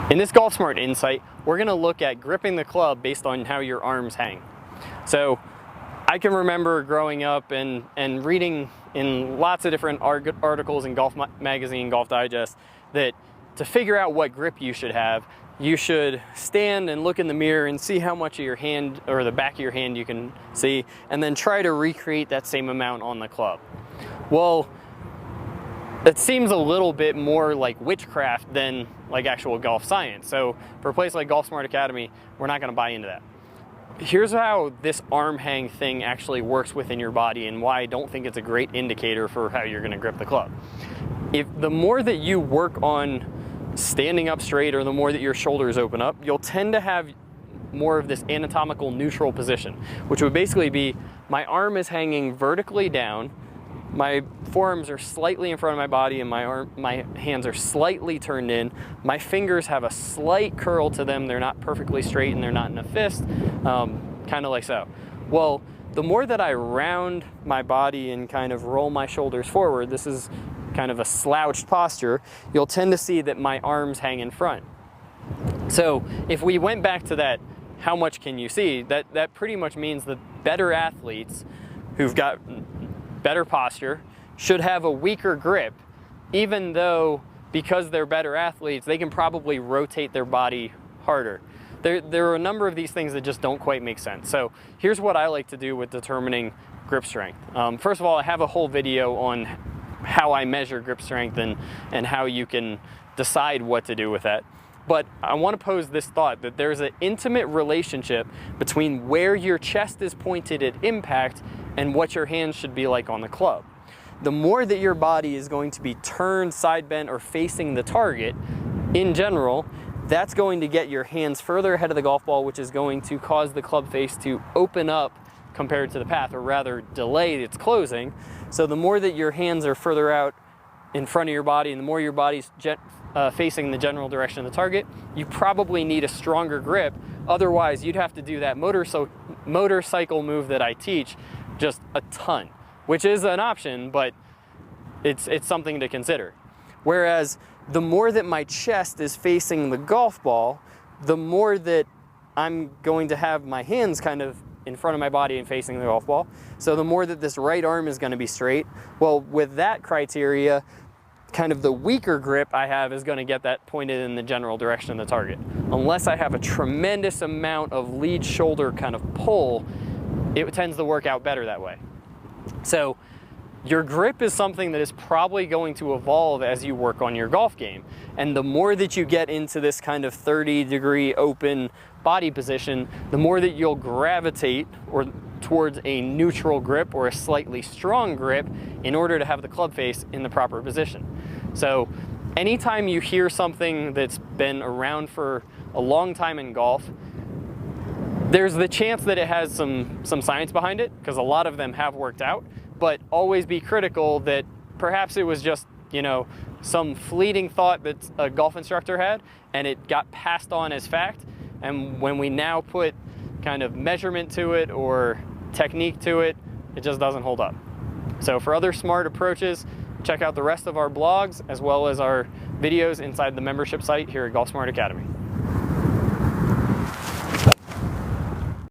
In this Golf Smart Insight, we're going to look at gripping the club based on how your arms hang. So I can remember growing up and reading in lots of different articles in Golf Magazine, Golf Digest, that to figure out what grip you should have, you should stand and look in the mirror and see how much of your hand or the back of your hand you can see, and then try to recreate that same amount on the club. Well, it seems a little bit more like witchcraft than like actual golf science. So for a place like Golf Smart Academy, we're not going to buy into that. Here's how this arm hang thing actually works within your body and why I don't think it's a great indicator for how you're going to grip the club. If the more that you work on standing up straight, or the more that your shoulders open up, you'll tend to have more of this anatomical neutral position, which would basically be my arm is hanging vertically down, my forearms are slightly in front of my body, and my hands are slightly turned in. My fingers have a slight curl to them. They're not perfectly straight and they're not in a fist, kind of like so. Well, the more that I round my body and kind of roll my shoulders forward, this is kind of a slouched posture, you'll tend to see that my arms hang in front. So if we went back to that, how much can you see? That pretty much means that better athletes who've got better posture should have a weaker grip, even though because they're better athletes, they can probably rotate their body harder. There are a number of these things that just don't quite make sense. So here's what I like to do with determining grip strength. First of all, I have a whole video on how I measure grip strength and how you can decide what to do with that. But I want to pose this thought that there's an intimate relationship between where your chest is pointed at impact and what your hands should be like on the club. The more that your body is going to be turned, side bent, or facing the target, in general, that's going to get your hands further ahead of the golf ball, which is going to cause the club face to open up compared to the path, or rather delay its closing. So the more that your hands are further out in front of your body and the more your body's facing the general direction of the target, you probably need a stronger grip. Otherwise, you'd have to do that motorcycle move that I teach just a ton, which is an option, but it's something to consider. Whereas the more that my chest is facing the golf ball, the more that I'm going to have my hands kind of in front of my body and facing the golf ball. So the more that this right arm is going to be straight. Well, with that criteria, kind of the weaker grip I have is going to get that pointed in the general direction of the target. Unless I have a tremendous amount of lead shoulder kind of pull, it tends to work out better that way. So your grip is something that is probably going to evolve as you work on your golf game. And the more that you get into this kind of 30-degree open body position, the more that you'll gravitate towards a neutral grip or a slightly strong grip in order to have the club face in the proper position. So anytime you hear something that's been around for a long time in golf, there's the chance that it has some science behind it, because a lot of them have worked out, but always be critical that perhaps it was just, some fleeting thought that a golf instructor had and it got passed on as fact. And when we now put kind of measurement to it or technique to it, it just doesn't hold up. So for other smart approaches, check out the rest of our blogs as well as our videos inside the membership site here at Golf Smart Academy.